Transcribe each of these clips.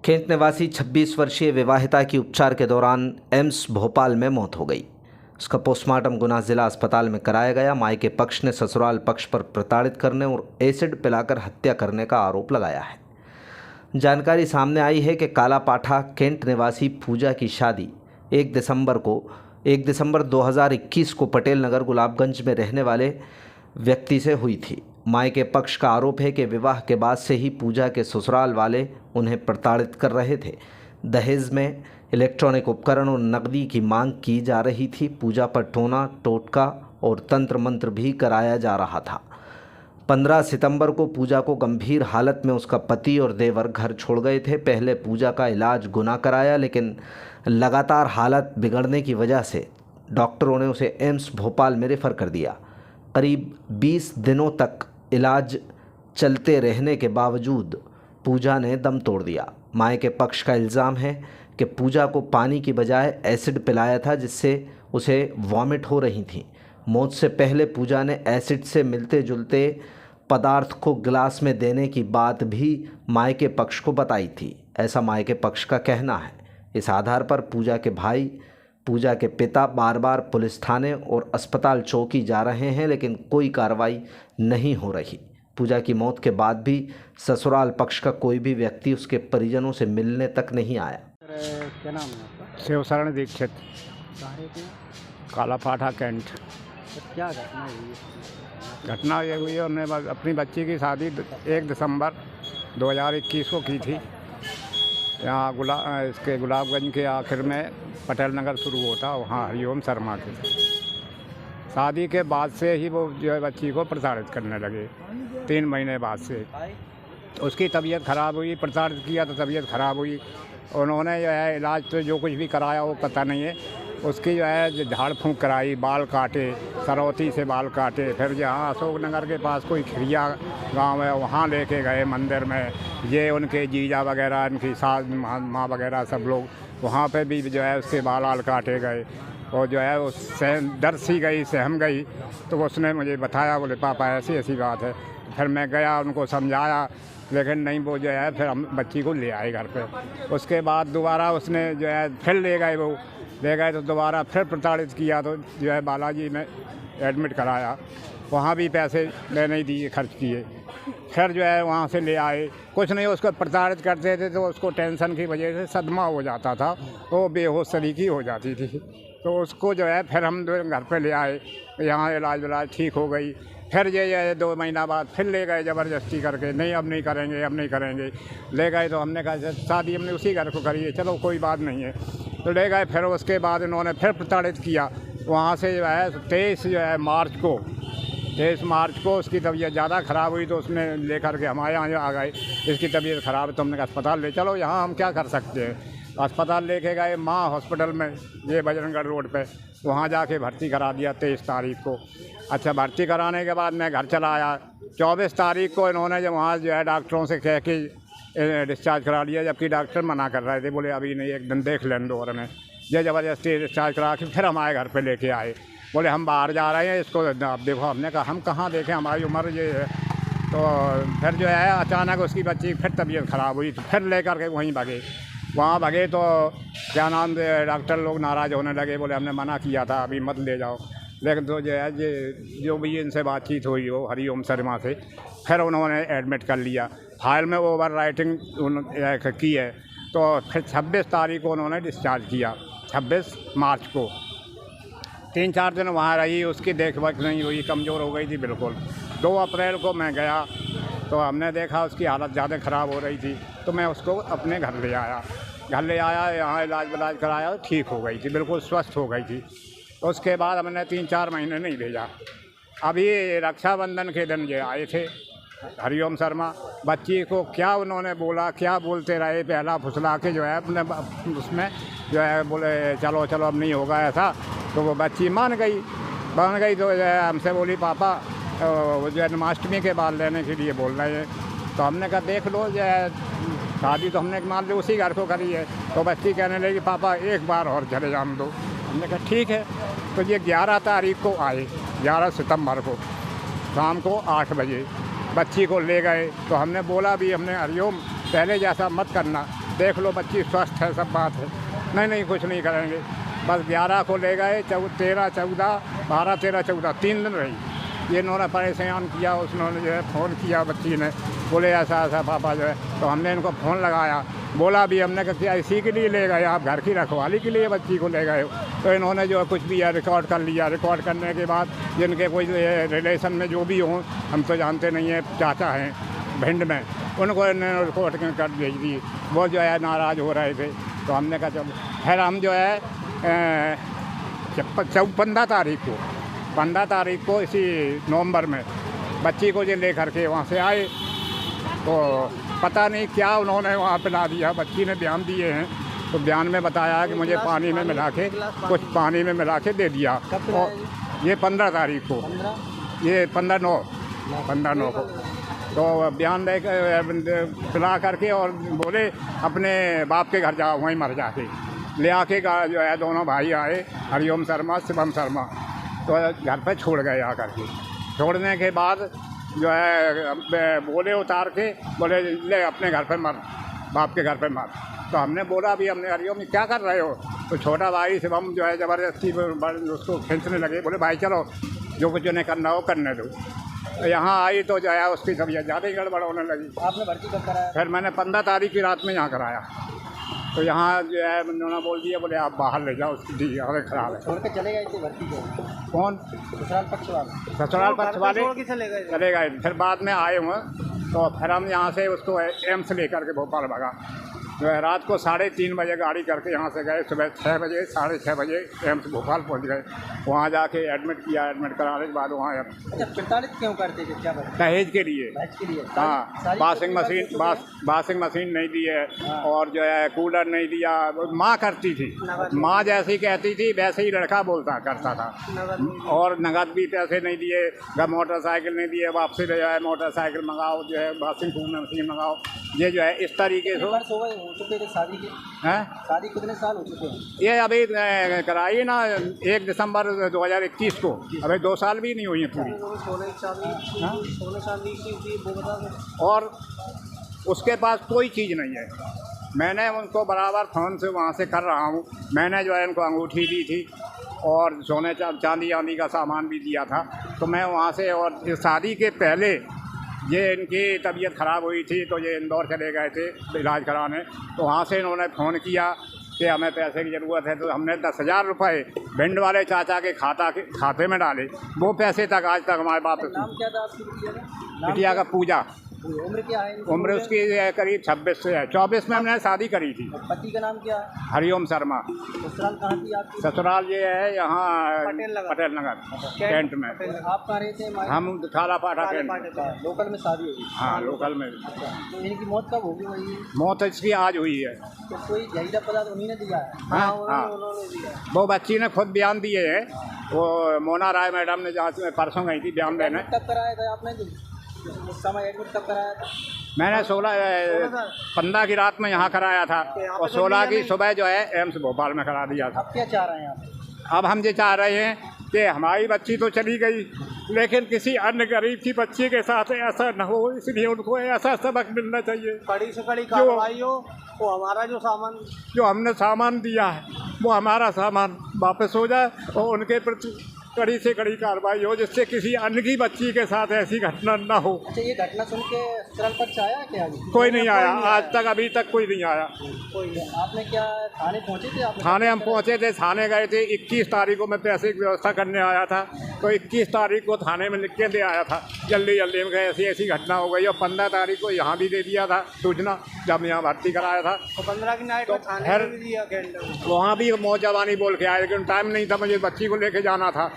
Cantt निवासी 26 वर्षीय विवाहिता की उपचार के दौरान एम्स भोपाल में मौत हो गई। उसका पोस्टमार्टम गुना जिला अस्पताल में कराया गया। मायके पक्ष ने ससुराल पक्ष पर प्रताड़ित करने और एसिड पिलाकर हत्या करने का आरोप लगाया है। जानकारी सामने आई है कि कालापाठा कैंट निवासी पूजा की शादी 1 दिसंबर 2021 को पटेल नगर गुलाबगंज में रहने वाले व्यक्ति से हुई थी। मायके पक्ष का आरोप है कि विवाह के बाद से ही पूजा के ससुराल वाले उन्हें प्रताड़ित कर रहे थे। दहेज में इलेक्ट्रॉनिक उपकरण और नकदी की मांग की जा रही थी। पूजा पर टोना टोटका और तंत्र मंत्र भी कराया जा रहा था। 15 सितंबर को पूजा को गंभीर हालत में उसका पति और देवर घर छोड़ गए थे। पहले पूजा का इलाज गुना कराया, लेकिन लगातार हालत बिगड़ने की वजह से डॉक्टरों ने उसे एम्स भोपाल में रेफर कर दिया। करीब 20 दिनों तक इलाज चलते रहने के बावजूद पूजा ने दम तोड़ दिया। मायके पक्ष का इल्ज़ाम है कि पूजा को पानी की बजाय एसिड पिलाया था, जिससे उसे वॉमिट हो रही थी। मौत से पहले पूजा ने एसिड से मिलते जुलते पदार्थ को गिलास में देने की बात भी मायके पक्ष को बताई थी, ऐसा मायके पक्ष का कहना है। इस आधार पर पूजा के भाई, पूजा के पिता बार बार पुलिस थाने और अस्पताल चौकी जा रहे हैं, लेकिन कोई कार्रवाई नहीं हो रही। पूजा की मौत के बाद भी ससुराल पक्ष का कोई भी व्यक्ति उसके परिजनों से मिलने तक नहीं आया। क्या नाम है आपका? शिवशरण दीक्षित, कहाँ के? कालापाठा कैंट। तो क्या घटना हुई है? घटना ये हुई है, उन्होंने अपनी बच्ची की शादी 1 दिसंबर 2021 को की थी। यहाँ इसके गुलाबगंज के आखिर में पटेल नगर शुरू होता, वहाँ हरिओम शर्मा के। शादी के बाद से ही वो जो है बच्ची को प्रताड़ित करने लगे। 3 महीने बाद से उसकी तबीयत ख़राब हुई, प्रताड़ित किया तो तबीयत ख़राब हुई। उन्होंने जो है इलाज तो जो कुछ भी कराया वो पता नहीं है। उसकी जो है झाड़ फूँक कराई, बाल काटे, सरौती से बाल काटे। फिर जहाँ अशोक नगर के पास कोई खिरिया गांव है, वहाँ लेके गए मंदिर में। ये उनके जीजा वगैरह, इनकी सास माँ वगैरह सब लोग वहाँ पे भी जो है उसके बाल वाल काटे गए। और जो है वो डर सी गई, सहम गई। तो उसने मुझे बताया, बोले पापा ऐसी ऐसी बात है। फिर मैं गया, उनको समझाया, लेकिन नहीं, वो जो है फिर हम बच्ची को ले आए घर पे। उसके बाद दोबारा उसने जो है फिर ले गए तो दोबारा फिर प्रताड़ित किया। तो जो है बालाजी में एडमिट कराया, वहाँ भी पैसे नहीं दिए, खर्च किए। फिर जो है वहाँ से ले आए, कुछ नहीं, उसको प्रताड़ित करते थे तो उसको टेंशन की वजह से सदमा हो जाता था, वो बेहोश तरीकी हो जाती थी। तो उसको जो है फिर हम घर पे ले आए, यहाँ इलाज ठीक हो गई। फिर ये 2 महीना बाद फिर ले गए ज़बरदस्ती करके, नहीं अब नहीं करेंगे। ले गए तो हमने कहा शादी हमने उसी घर को करी है, चलो कोई बात नहीं है। तो ले गए। फिर उसके बाद इन्होंने फिर प्रताड़ित किया। वहाँ से जो है 23 मार्च को उसकी तबीयत ज़्यादा ख़राब हुई, तो उसने लेकर के हमारे यहाँ आ गए। इसकी तबीयत ख़राब है तो हमने कहा अस्पताल ले चलो, यहाँ हम क्या कर सकते हैं। अस्पताल लेके गए, माँ हॉस्पिटल में, ये बजरंगगढ़ रोड पे, वहाँ जाके भर्ती करा दिया 23 तारीख को। अच्छा, भर्ती कराने के बाद मैं घर चला आया। 24 तारीख को इन्होंने जब वहाँ जो है डॉक्टरों से कह के डिस्चार्ज करा लिया, जबकि डॉक्टर मना कर रहे थे, बोले अभी नहीं, 1 दिन देख लें दो। और ने ये ज़बरदस्ती डिस्चार्ज करा के फिर हमारे घर पे लेके आए। बोले हम बाहर जा रहे हैं, इसको अब देखो। हमने कहा हम कहाँ देखें, हमारी उम्र ये है। तो फिर जो है अचानक उसकी बच्ची फिर तबीयत ख़राब हुई, तो फिर लेकर के वहीं भगे। तो क्या नाम से डॉक्टर लोग नाराज़ होने लगे, बोले हमने मना किया था, अभी मत ले जाओ। लेकिन तो जो है जो भी इनसे बातचीत हुई हो हरिओम शर्मा से, फिर उन्होंने एडमिट कर लिया। फाइल में ओवर राइटिंग की है। तो फिर 26 तारीख को उन्होंने डिस्चार्ज किया। 26 मार्च को 3-4 दिन वहाँ रही, उसकी देखभाल नहीं हुई, कमज़ोर हो गई थी बिल्कुल। 2 अप्रैल को मैं गया तो हमने देखा उसकी हालत ज़्यादा ख़राब हो रही थी, तो मैं उसको अपने घर ले आया। यहाँ इलाज कराया, ठीक हो गई थी, बिल्कुल स्वस्थ हो गई थी। उसके बाद हमने 3-4 महीने नहीं भेजा। अभी रक्षाबंधन के दिन ये आए थे हरिओम शर्मा। बच्ची को क्या उन्होंने बोला, क्या बोलते रहे, पहला फुसला के जो है अपने उसमें जो है बोले चलो अब नहीं होगा ऐसा। तो वो बच्ची मान गई। तो जो है हमसे बोली पापा वो जो है जन्माष्टमी के बाद लेने के लिए बोल रहे हैं। तो हमने कहा देख लो, जो है शादी तो हमने मान ली उसी घर को करी है। तो बच्ची कहने लगी पापा एक बार और चले जाने दो। हमने कहा ठीक है। तो ये 11 तारीख को आए, 11 सितंबर को शाम को 8 बजे बच्ची को ले गए। तो हमने बोला भी, हमने हरिओम पहले जैसा मत करना, देख लो बच्ची स्वस्थ है, सब बात है। नहीं कुछ नहीं करेंगे। बस 11 को ले गए, 13, 14, 12, 13, 14 3 दिन रही। ये इन्होंने परेशान किया, उसने जो है फ़ोन किया बच्ची ने, बोले ऐसा ऐसा पापा जो है। तो हमने इनको फ़ोन लगाया, बोला भी हमने कि क्या इसी के लिए ले गए आप, घर की रखवाली के लिए बच्ची को ले गए हो? तो इन्होंने जो कुछ भी है रिकॉर्ड कर लिया। रिकॉर्ड करने के बाद जिनके कोई रिलेशन में जो भी हों, हम तो जानते नहीं हैं, चाचा हैं भिंड में, उनको इन्होंने रिकॉर्ड कर भेज दी। वो जो है नाराज़ हो रहे थे। तो हमने कहा चलो, फिर हम जो है 15 तारीख को इसी नवंबर में बच्ची को जो ले करके वहाँ से आए। तो पता नहीं क्या उन्होंने वहाँ पिला दिया। बच्ची ने बयान दिए हैं, तो बयान में बताया कि मुझे पानी में मिला के, कुछ पानी में मिला के दे दिया। और ये 15 तारीख को, ये 15/9 को। तो बयान दे पिला करके और बोले अपने बाप के घर जाओ, वहीं मर जाके। ले आके जो है दोनों भाई आए, हरिओम शर्मा, शिवम शर्मा, तो घर पे छोड़ गए आकर के। छोड़ने के बाद जो है बोले उतार के, बोले ले अपने घर पे मर, बाप के घर पे मर। तो हमने बोला भी, हमने हरिओम क्या कर रहे हो? तो छोटा भाई शिवम जो है ज़बरदस्ती उसको खींचने लगे। बोले भाई चलो, जो कुछ उन्हें करना हो करने दो। तो यहाँ आई तो जो है उसकी तबीयत ज़्यादा ही गड़बड़ होने लगी। आपने भर्ती कब कराया? फिर मैंने 15 तारीख की रात में यहाँ कराया। तो यहाँ जो है उन्होंने बोल दिया, बोले आप बाहर ले जाओ, उसकी हालत खराब है। छोड़ के चले गए थे भर्ती को? कौन? ससुराल पक्ष वाले। ससुराल पक्ष वाले चले गए। फिर बाद में आए हुए, तो फिर हम यहाँ से उसको एम्स लेकर के भोपाल भगा। जो है रात को 3:30 बजे गाड़ी करके यहाँ से गए। सुबह 6 बजे, 6:30 बजे एम्स भोपाल पहुँच गए। वहाँ जाके एडमिट किया। एडमिट कराने के बाद वहाँ अच्छा, 45 क्यों करते थे? क्या बात? दहेज के लिए। दहेज के लिए? हाँ, वाशिंग मशीन नहीं दी है, और जो है कूलर नहीं दिया। माँ करती थी, माँ जैसी कहती थी वैसे ही लड़का करता था। और नगद भी पैसे नहीं दिए, मोटरसाइकिल नहीं दिए, वापसी जो है मोटरसाइकिल मंगाओ, जो है वाशिंग मशीन मंगाओ। ये जो है इस तरीके से हो चुके थे शादी के? हैं? शादी कितने साल हो चुके हैं? ये अभी कराई ना 1 दिसंबर 2021 को, अभी 2 साल भी नहीं हुई है पूरी। 16 साल वो बता। और उसके पास कोई चीज़ नहीं है। मैंने उनको बराबर फ़ोन से वहाँ से कर रहा हूँ। मैंने जो है इनको अंगूठी दी थी और सोने चांदी का सामान भी दिया था। तो मैं वहाँ से, और शादी के पहले ये इनकी तबीयत ख़राब हुई थी, तो ये इंदौर चले गए थे इलाज कराने। तो वहाँ से इन्होंने फ़ोन किया कि हमें पैसे की ज़रूरत है। तो हमने 10,000 रुपये भिंड वाले चाचा के खाते में डाले। वो पैसे तक आज तक हमारे वापस। नाम क्या था आपकी बिटिया का? बिटिया का पूजा। उम्र क्या है? उम्र उसकी करीब 26 से है। 24 में हमने शादी करी थी। पति का नाम क्या है? हरिओम शर्मा। ससुराल कहाँ थी आपकी? ससुराल ये है यहाँ पटेल नगर कैंट में। आप कहाँ रहते हैं? हम थाला पाठा कैंट। लोकल में शादी हुई? हाँ, लोकल में। तो इनकी मौत कब होगी? वही मौत इसकी आज हुई है। तो कोई जहरीला पदार्थ उन्हीं ने दिया है? हाँ, उन्होंने दिया। वो बच्ची ने खुद बयान दिए हैं। वो मोना राय मैडम ने जहाँ से परसों गई थी बयान देने। कब कराया था आपने? उस समय एडमिट कब कराया था? मैंने 15 की रात में यहाँ कराया था, और 16 की सुबह जो है एम्स भोपाल में करा दिया था। अब क्या चाह रहे हैं आप? अब हम ये चाह रहे हैं कि हमारी बच्ची तो चली गई, लेकिन किसी अन्य गरीब की बच्ची के साथ ऐसा न हो, इसलिए उनको ऐसा सबक मिलना चाहिए। कड़ी से कड़ी कार्रवाई हो, वो हमारा जो हमने सामान दिया है वो हमारा सामान वापस हो जाए, और उनके प्रति कड़ी से कड़ी कार्रवाई हो, जिससे किसी अन्य की बच्ची के साथ ऐसी घटना ना हो। अच्छा, ये घटना सुन के ससुराल पक्ष आया क्या? कोई नहीं आया आज तक, अभी तक कोई नहीं आया। कोई नहीं। आपने क्या थाने पहुंचे थे? आप थाने हम पहुंचे थे, थाने गए थे। 21 तारीख को मैं पैसे की व्यवस्था करने आया था, तो 21 तारीख को थाने में लिख के दे आया था जल्दी में गए, ऐसी घटना हो गई। और 15 तारीख को यहाँ भी दे दिया था सूचना, जब यहाँ भर्ती कराया था। तो 15 की नाइट में थाने में भी दिया? वहाँ भी मौजवानी बोल के आए, लेकिन टाइम नहीं था, मुझे बच्ची को लेके जाना था।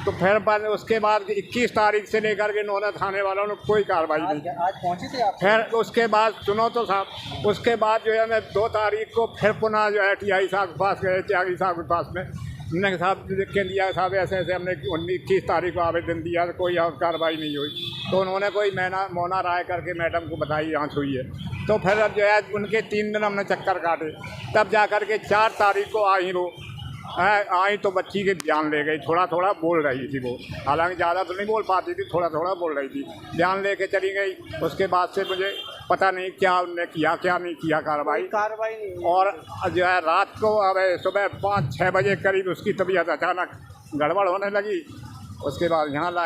तो फिर उसके बाद 21 तारीख से लेकर के इन्होंने थाने वालों ने कोई कार्रवाई नहीं। आज पहुँचे थे आप? फिर उसके बाद सुनो तो साहब, उसके बाद जो है मैं 2 तारीख को फिर पुनः जो है TI साहब के पास गए। त्यागी साहब के पास में उन्होंने साहब लिख के दिया, साहब ऐसे ऐसे हमने 21 तारीख को आवेदन दिया, तो कोई और कार्रवाई नहीं हुई। तो उन्होंने कोई मोना राय करके मैडम को बताई जाँच हुई है। तो फिर अब जो है उनके 3 दिन हमने चक्कर काटे, तब जा कर के 4 तारीख को आई तो बच्ची के बयान ले गई। थोड़ा थोड़ा बोल रही थी वो, हालांकि ज़्यादा तो नहीं बोल पाती थी, थोड़ा थोड़ा बोल रही थी। बयान लेके चली गई। उसके बाद से मुझे पता नहीं क्या उनने किया क्या नहीं किया कार्रवाई। कार्रवाई नहीं हुई। और जो है रात को अब सुबह 5-6 बजे करीब उसकी तबीयत अचानक गड़बड़ होने लगी। उसके बाद यहाँ लाए।